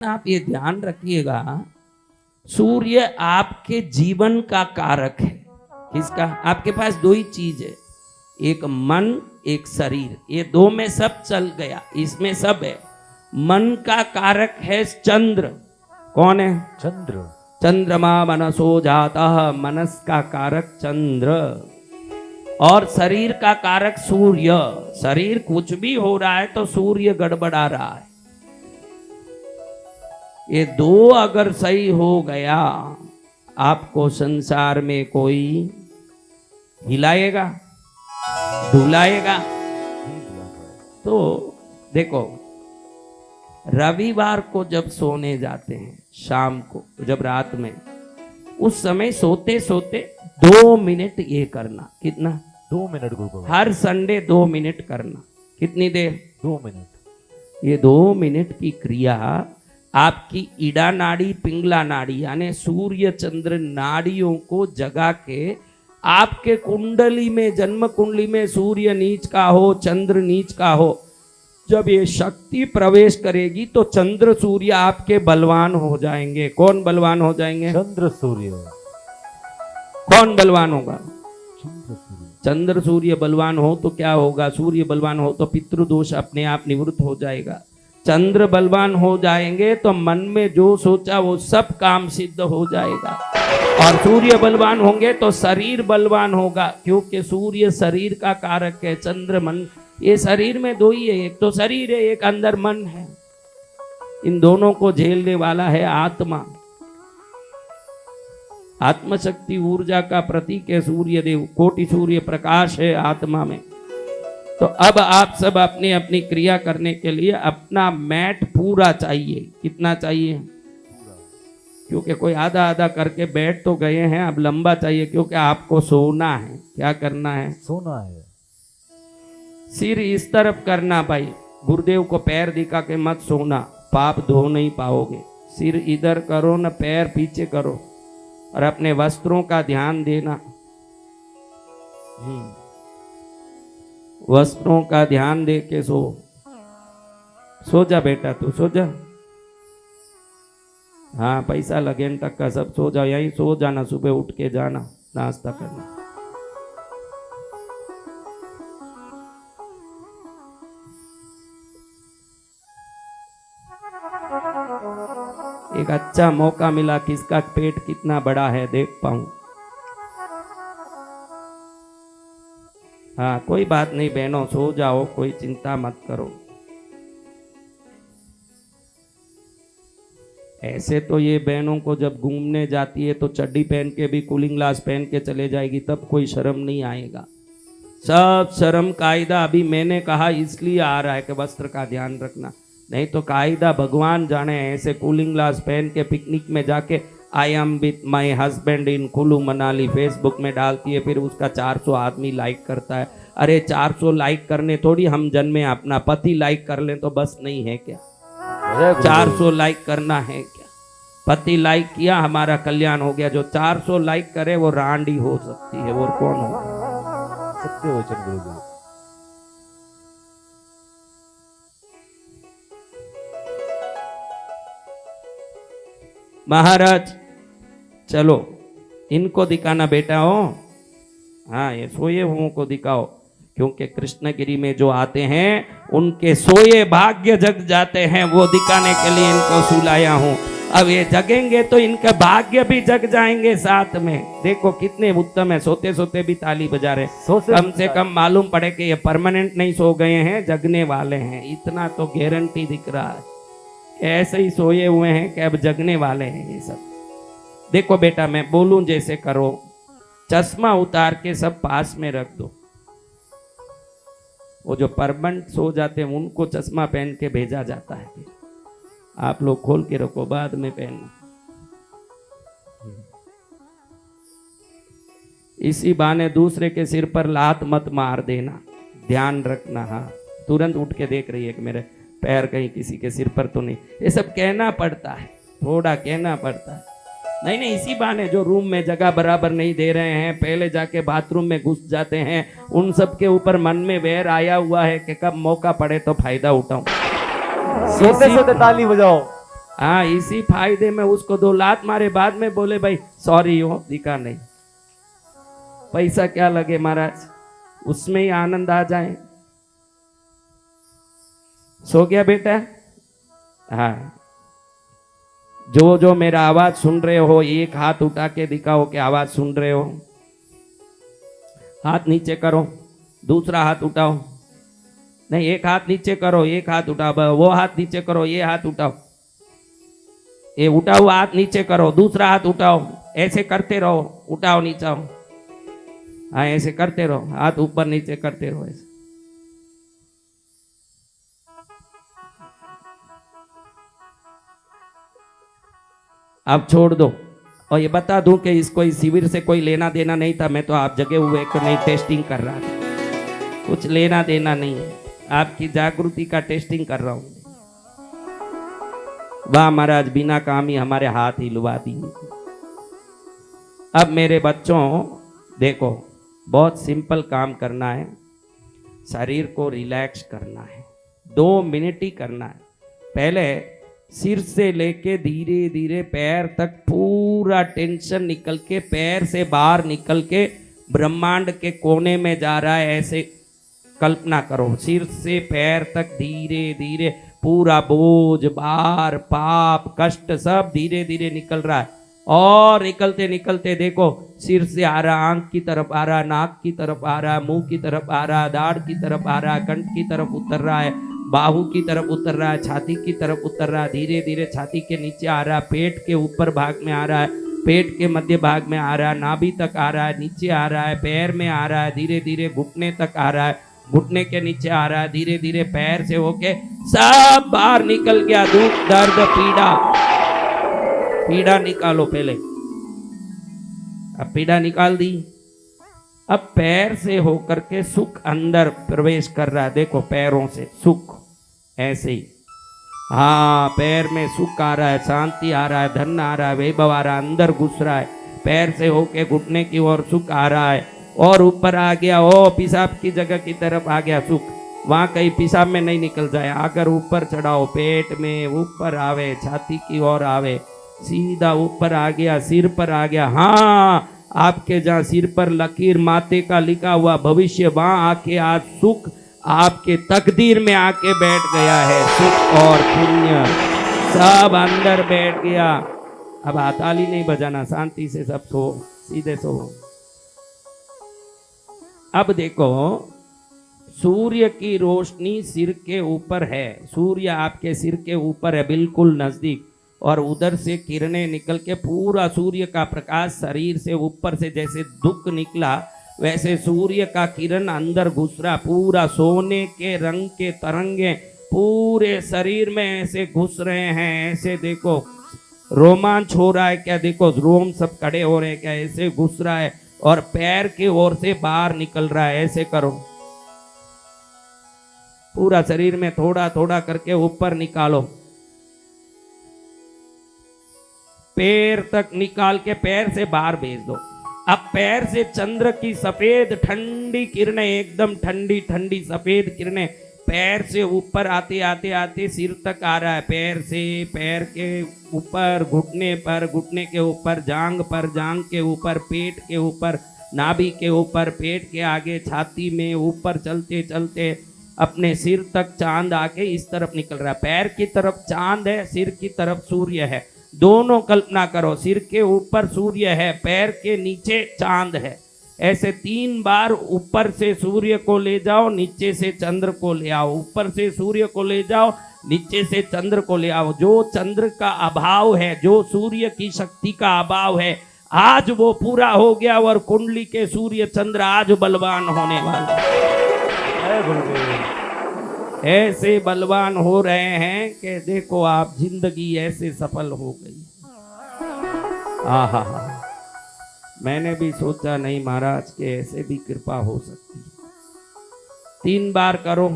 आप ये ध्यान रखिएगा, सूर्य आपके जीवन का कारक है। किसका? आपके पास दो ही चीज है, एक मन एक शरीर। ये दो में सब चल गया, इसमें सब है। मन का कारक है चंद्र। कौन है? चंद्र। चंद्रमा मनसो जाता, मनस का कारक चंद्र। और शरीर का कारक सूर्य। शरीर कुछ भी हो रहा है तो सूर्य गड़बड़ा रहा है। ये दो अगर सही हो गया, आपको संसार में कोई हिलाएगा, डुलाएगा। तो देखो, रविवार को जब सोने जाते हैं, शाम को जब रात में, उस समय सोते सोते 2 मिनट ये करना। कितना? 2 मिनट गुरु। हर संडे 2 मिनट करना। कितनी देर? 2 मिनट। ये 2 मिनट की क्रिया आपकी ईड़ा नाड़ी, पिंगला नाड़ी यानी सूर्य चंद्र नाड़ियों को जगा के आपके कुंडली में, जन्म कुंडली में सूर्य नीच का हो, चंद्र नीच का हो, जब ये शक्ति प्रवेश करेगी तो चंद्र सूर्य आपके बलवान हो जाएंगे। कौन बलवान हो जाएंगे? चंद्र सूर्य। कौन बलवान होगा? चंद्र सूर्य। चंद्र सूर्य बलवान हो तो क्या होगा? सूर्य बलवान हो तो पितृदोष अपने आप निवृत्त हो जाएगा। चंद्र बलवान हो जाएंगे तो मन में जो सोचा वो सब काम सिद्ध हो जाएगा। और सूर्य बलवान होंगे तो शरीर बलवान होगा, क्योंकि सूर्य शरीर का कारक है, चंद्र मन। ये शरीर में दो ही है, एक तो शरीर है, एक अंदर मन है। इन दोनों को झेलने वाला है आत्मा। आत्मशक्ति ऊर्जा का प्रतीक है सूर्य देव, कोटि सूर्य प्रकाश है आत्मा में। तो अब आप सब अपनी अपनी क्रिया करने के लिए अपना मैट पूरा चाहिए। कितना चाहिए? क्योंकि कोई आधा आधा करके बैठ तो गए हैं, अब लंबा चाहिए, क्योंकि आपको सोना है। क्या करना है? सोना है। सिर इस तरफ करना भाई, गुरुदेव को पैर दिखा के मत सोना, पाप धो नहीं पाओगे। सिर इधर करो ना, पैर पीछे करो, और अपने वस्त्रों का ध्यान देना। वस्त्रों का ध्यान दे के सो जा बेटा, तू सो जा। हाँ, पैसा लगे तक का सब सो जाओ, यहीं सो जाना, सुबह उठ के जाना नाश्ता करना। एक अच्छा मौका मिला, किसका पेट कितना बड़ा है देख पाऊं। हाँ, कोई बात नहीं बहनों, सो जाओ, कोई चिंता मत करो। ऐसे तो ये बहनों को जब घूमने जाती है तो चड्डी पहन के भी, कूलिंग ग्लास पहन के चले जाएगी, तब कोई शर्म नहीं आएगा। सब शर्म कायदा अभी मैंने कहा इसलिए आ रहा है कि वस्त्र का ध्यान रखना, नहीं तो कायदा भगवान जाने। ऐसे कूलिंग ग्लास पहन के पिकनिक में जाके I am with my husband in Kullu Manali Facebook में डालती है, फिर उसका 400 आदमी लाइक करता है। अरे 400 लाइक करने थोड़ी हम जन्मे, अपना पति लाइक कर लें तो बस नहीं है क्या? 400 लाइक करना है क्या? पति लाइक किया, हमारा कल्याण हो गया। जो 400 लाइक करे वो रांडी हो सकती है, वो कौन होगा? सत्य वचन गुरुदेव। महाराज चलो, इनको दिखाना बेटा हो। हाँ, ये सोए हुओं को दिखाओ, क्योंकि कृष्णगिरी में जो आते हैं उनके सोए भाग्य जग जाते हैं, वो दिखाने के लिए इनको सुलाया हूं। अब ये जगेंगे तो इनके भाग्य भी जग जाएंगे साथ में। देखो कितने उत्तम है, सोते सोते भी ताली बजा रहे। कम से कम मालूम पड़े कि ये परमानेंट नहीं सो गए हैं, जगने वाले हैं, इतना तो गारंटी दिख रहा है। ऐसे ही सोए हुए हैं कि अब जगने वाले हैं ये सब। देखो बेटा, मैं बोलूं जैसे करो। चश्मा उतार के सब पास में रख दो। वो जो परमानेंट सो जाते हैं उनको चश्मा पहन के भेजा जाता है, फिर आप लोग खोल के रखो, बाद में पहनना। इसी बहाने दूसरे के सिर पर लात मत मार देना, ध्यान रखना। हाँ, तुरंत उठ के देख रही है कि मेरे पैर कहीं किसी के सिर पर तो नहीं। ये सब कहना पड़ता है, थोड़ा कहना पड़ता है। नहीं, इसी बहाने जो रूम में जगह बराबर नहीं दे रहे हैं, पहले जाके बाथरूम में घुस जाते हैं, उन सब के ऊपर मन में वैर आया हुआ है कि कब मौका पड़े तो फायदा उठाऊं। सोते सोते ताली बजाओ। हाँ, इसी फायदे में उसको 2 लात मारे, बाद में बोले भाई सॉरी हो, दिखा नहीं। पैसा क्या लगे महाराज, उसमें ही आनंद आ जाए। सो गया बेटा? हाँ, जो जो मेरा आवाज सुन रहे हो, एक हाथ उठा के दिखाओ कि आवाज सुन रहे हो। हाथ नीचे करो, दूसरा हाथ उठाओ। नहीं, एक हाथ नीचे करो, एक हाथ उठाओ, वो हाथ नीचे करो, ये हाथ उठाओ। ये उठा हुआ हाथ नीचे करो, दूसरा हाथ उठाओ, ऐसे करते रहो, उठाओ नीचाओ। हाँ, ऐसे करते रहो, हाथ ऊपर नीचे करते रहो ऐसे। अब छोड़ दो। और ये बता दूं कि इसको इस शिविर से कोई लेना देना नहीं था, मैं तो आप जगे हुए को नहीं टेस्टिंग कर रहा था, कुछ लेना देना नहीं है, आपकी जागृति का टेस्टिंग कर रहा हूं। वाह महाराज, बिना काम ही हमारे हाथ हिलवा दिए। अब मेरे बच्चों देखो, बहुत सिंपल काम करना है, शरीर को रिलैक्स करना है, 2 मिनट ही करना है। पहले सिर से लेके धीरे धीरे पैर तक पूरा टेंशन निकल के पैर से बाहर निकल के ब्रह्मांड के कोने में जा रहा है, ऐसे कल्पना करो। सिर से पैर तक धीरे धीरे पूरा बोझ, भार, पाप, कष्ट सब धीरे धीरे निकल रहा है। और निकलते निकलते देखो, सिर से आ रहा, आंख की तरफ आ रहा, नाक की तरफ आ रहा, मुंह की तरफ आ रहा, दाढ़ की तरफ आ रहा, कंठ की तरफ उतर रहा है, बाहू की तरफ उतर रहा है, छाती की तरफ उतर रहा है, धीरे धीरे छाती के नीचे आ रहा है, पेट के ऊपर भाग में आ रहा है, पेट के मध्य भाग में आ रहा है, नाभि तक आ रहा है, नीचे आ रहा है, पैर में आ रहा है, धीरे धीरे घुटने तक आ रहा है, घुटने के नीचे आ रहा है, धीरे धीरे पैर से होके सब बाहर निकल गया। दुख, दर्द, पीड़ा, पीड़ा निकालो पहले। अब पीड़ा निकाल दी। अब पैर से होकर के सुख अंदर प्रवेश कर रहा है, देखो पैरों से सुख, ऐसे ही। हाँ, पैर में सुख आ रहा है, शांति आ रहा है, धन आ रहा है, वैभव आ रहा है, अंदर घुस रहा है। पैर से होके घुटने की ओर सुख आ रहा है, और ऊपर आ गया, ओ पेशाब की जगह की तरफ आ गया सुख। वहां कहीं पेशाब में नहीं निकल जाए, अगर ऊपर चढ़ाओ, पेट में ऊपर आवे, छाती की ओर आवे, सीधा ऊपर आ गया, सिर पर आ गया। हाँ, आपके जहाँ सिर पर लकीर माते का लिखा हुआ भविष्य, वहां आके आज सुख आपके तकदीर में आके बैठ गया है। सुख और पुण्य सब अंदर बैठ गया। अब ताली नहीं बजाना, शांति से सब सो, सीधे सो। अब देखो, सूर्य की रोशनी सिर के ऊपर है, सूर्य आपके सिर के ऊपर है, बिल्कुल नजदीक, और उधर से किरणें निकल के पूरा सूर्य का प्रकाश शरीर से ऊपर से जैसे दुख निकला, वैसे सूर्य का किरण अंदर घुस रहा, पूरा सोने के रंग के तरंगे पूरे शरीर में ऐसे घुस रहे हैं। ऐसे देखो, रोमांच हो रहा है क्या? देखो रोम सब खड़े हो रहे हैं क्या? ऐसे घुस रहा है, और पैर की ओर से बाहर निकल रहा है। ऐसे करो, पूरा शरीर में थोड़ा थोड़ा करके ऊपर निकालो, पैर तक निकाल के पैर से बाहर भेज दो। अब पैर से चंद्र की सफेद ठंडी किरणें, एकदम ठंडी ठंडी सफेद किरणें पैर से ऊपर आते आते आते सिर तक आ रहा है। पैर से, पैर के ऊपर, घुटने पर, घुटने के ऊपर, जांग पर, जांग के ऊपर, पेट के ऊपर, नाभि के ऊपर, पेट के आगे, छाती में, ऊपर चलते चलते अपने सिर तक चांद आके इस तरफ निकल रहा है। पैर की तरफ चांद है, सिर की तरफ सूर्य है। दोनों कल्पना करो, सिर के ऊपर सूर्य है, पैर के नीचे चांद है। ऐसे 3 बार ऊपर से सूर्य को ले जाओ, नीचे से चंद्र को ले आओ, ऊपर से सूर्य को ले जाओ, नीचे से चंद्र को ले आओ। जो चंद्र का अभाव है, जो सूर्य की शक्ति का अभाव है, आज वो पूरा हो गया, और कुंडली के सूर्य चंद्र आज बलवान होने वाले, ऐसे बलवान हो रहे हैं कि देखो आप, जिंदगी ऐसे सफल हो गई। आहा, मैंने भी सोचा नहीं महाराज के ऐसे भी कृपा हो सकती। 3 बार करो।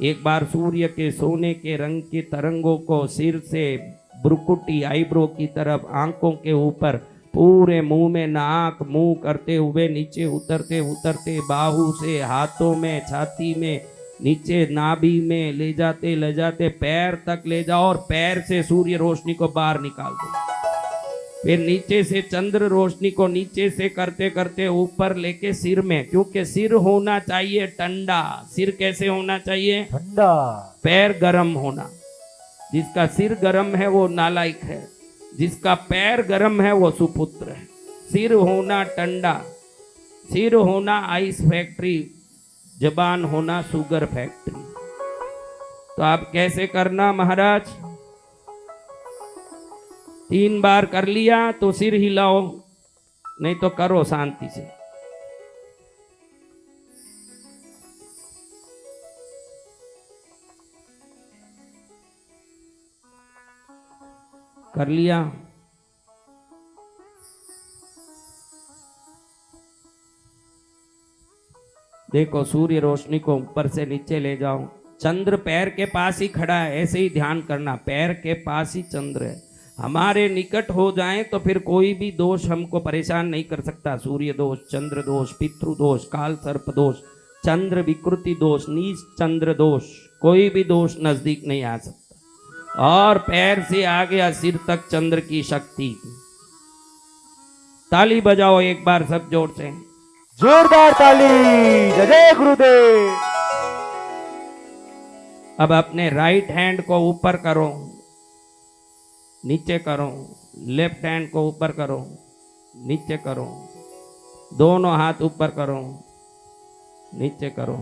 एक बार सूर्य के सोने के रंग के तरंगों को सिर से ब्रुकुटी, आईब्रो की तरफ, आंखों के ऊपर, पूरे मुंह में, नाक मुंह करते हुए नीचे उतरते उतरते, बाहू से, हाथों में, छाती में, नीचे नाभि में ले जाते पैर तक ले जाओ और पैर से सूर्य रोशनी को बाहर निकाल दो। फिर नीचे से चंद्र रोशनी को नीचे से करते करते ऊपर लेके सिर में, क्योंकि सिर होना चाहिए ठंडा। सिर कैसे होना चाहिए? ठंडा। पैर गरम होना। जिसका सिर गरम है वो नालायक है, जिसका पैर गरम है वो सुपुत्र है। सिर होना ठंडा, सिर होना आइस फैक्ट्री, जबान होना शुगर फैक्ट्री। तो आप कैसे करना महाराज? 3 बार कर लिया तो सिर हिलाओ, नहीं तो करो शांति से। कर लिया? देखो सूर्य रोशनी को ऊपर से नीचे ले जाओ। चंद्र पैर के पास ही खड़ा है, ऐसे ही ध्यान करना, पैर के पास ही चंद्र है। हमारे निकट हो जाएं तो फिर कोई भी दोष हमको परेशान नहीं कर सकता। सूर्य दोष, चंद्र दोष, पितृ दोष, काल सर्प दोष, चंद्र विकृति दोष, नीच चंद्र दोष, कोई भी दोष नजदीक नहीं आ सकता। और पैर से आ गया सिर तक चंद्र की शक्ति। ताली बजाओ एक बार सब जोर से, जोरदार ताली। जय जय गुरुदेव। अब अपने राइट हैंड को ऊपर करो, नीचे करो, लेफ्ट हैंड को ऊपर करो, नीचे करो, दोनों हाथ ऊपर करो, नीचे करो।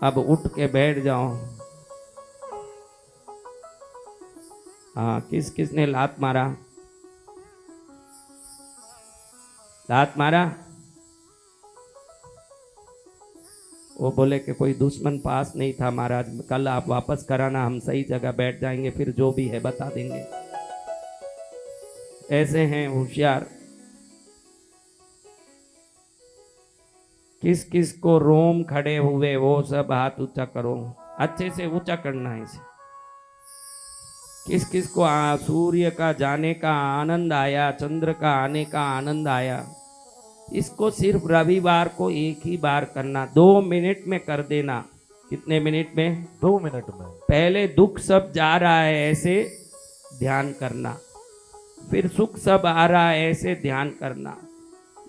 अब उठ के बैठ जाओ। हाँ, किस किस ने लात मारा? लात मारा? वो बोले कि कोई दुश्मन पास नहीं था महाराज, कल आप वापस कराना, हम सही जगह बैठ जाएंगे, फिर जो भी है बता देंगे। ऐसे हैं होशियार। किस किस को रोम खड़े हुए वो सब हाथ ऊंचा करो, अच्छे से ऊंचा करना है इसे। किस किस को सूर्य का जाने का आनंद आया, चंद्र का आने का आनंद आया? इसको सिर्फ रविवार को एक ही बार करना, 2 मिनट में कर देना। कितने मिनट में? 2 मिनट में। पहले दुख सब जा रहा है ऐसे ध्यान करना, फिर सुख सब आ रहा है ऐसे ध्यान करना।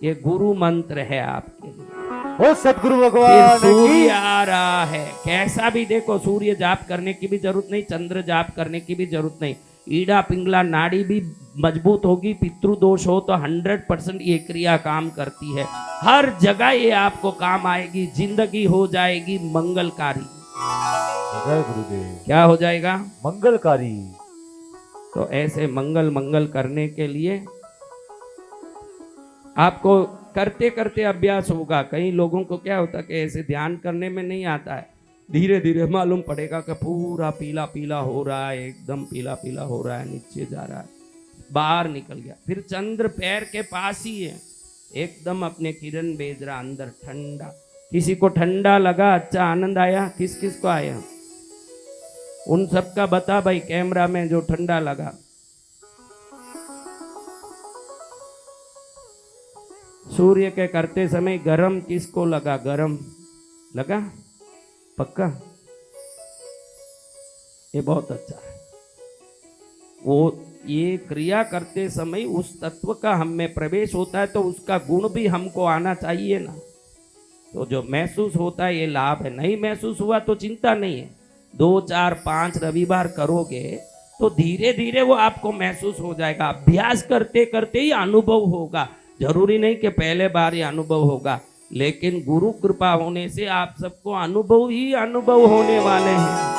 ये गुरु मंत्र है आपके लिए। ओ सतगुरु फिर भगवान सूर्य आ रहा है, कैसा भी देखो, सूर्य जाप करने की भी जरूरत नहीं, चंद्र जाप करने की भी जरूरत नहीं। ईड़ा पिंगला नाड़ी भी मजबूत होगी। पितृ दोष हो तो 100% ये क्रिया काम करती है। हर जगह ये आपको काम आएगी, जिंदगी हो जाएगी मंगलकारी। जय गुरुदेव। क्या हो जाएगा? मंगलकारी। तो ऐसे मंगल मंगल करने के लिए आपको करते करते अभ्यास होगा। कई लोगों को क्या होता है कि ऐसे ध्यान करने में नहीं आता है, धीरे धीरे मालूम पड़ेगा कि पूरा पीला पीला हो रहा है, एकदम पीला पीला हो रहा है, नीचे जा रहा है, बाहर निकल गया। फिर चंद्र पैर के पास ही है, एकदम अपने किरण भेज रहा अंदर ठंडा। किसी को ठंडा लगा, अच्छा आनंद आया? किस किस को आया? उन सबका बता भाई कैमरा में जो ठंडा लगा। सूर्य के करते समय गरम किसको लगा? गरम लगा? पक्का? ये बहुत अच्छा है। वो ये क्रिया करते समय उस तत्व का हम में प्रवेश होता है तो उसका गुण भी हमको आना चाहिए ना। तो जो महसूस होता है ये लाभ है, नहीं महसूस हुआ तो चिंता नहीं है। 2, 4, 5 रविवार करोगे तो धीरे धीरे वो आपको महसूस हो जाएगा। अभ्यास करते करते ही अनुभव होगा। जरूरी नहीं कि पहले बार ही अनुभव होगा, लेकिन गुरु कृपा होने से आप सबको अनुभव ही अनुभव होने वाले हैं।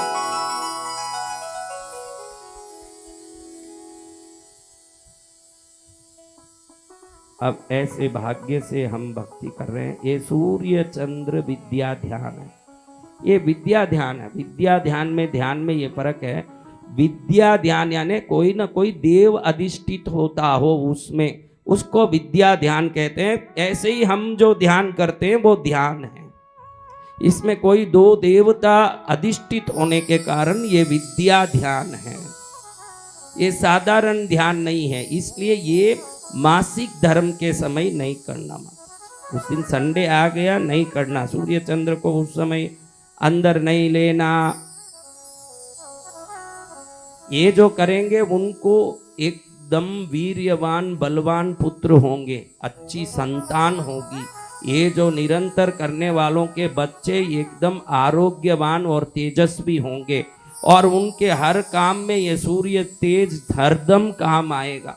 अब ऐसे भाग्य से हम भक्ति कर रहे हैं। ये सूर्य चंद्र विद्या ध्यान है, ये विद्या ध्यान है। विद्या ध्यान में ये फर्क है। विद्या ध्यान यानी कोई ना कोई देव अधिष्ठित होता हो, उसमें उसको विद्या ध्यान कहते हैं। ऐसे ही हम जो ध्यान करते हैं वो ध्यान है। इसमें कोई 2 देवता अधिष्ठित होने के कारण ये विद्या ध्यान है, ये साधारण ध्यान नहीं है। इसलिए ये मासिक धर्म के समय नहीं करना। उस दिन संडे आ गया नहीं करना। सूर्य चंद्र को उस समय अंदर नहीं लेना। ये जो करेंगे उनको एकदम वीर्यवान बलवान पुत्र होंगे, अच्छी संतान होगी। ये जो निरंतर करने वालों के बच्चे एकदम आरोग्यवान और तेजस्वी होंगे, और उनके हर काम में ये सूर्य तेज हरदम काम आएगा।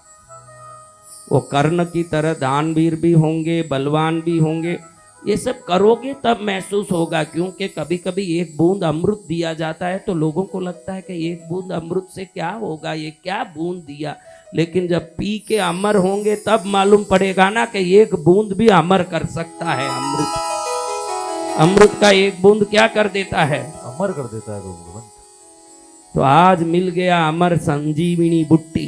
वो कर्ण की तरह दानवीर भी होंगे, बलवान भी होंगे। ये सब करोगे तब महसूस होगा, क्योंकि कभी कभी एक बूंद अमृत दिया जाता है तो लोगों को लगता है कि एक बूंद अमृत से क्या होगा, ये क्या बूंद दिया। लेकिन जब पी के अमर होंगे तब मालूम पड़ेगा ना कि एक बूंद भी अमर कर सकता है। अमृत, अमृत का एक बूंद क्या कर देता है, अमर कर देता है भगवंत। तो आज मिल गया अमर संजीवनी बुट्टी।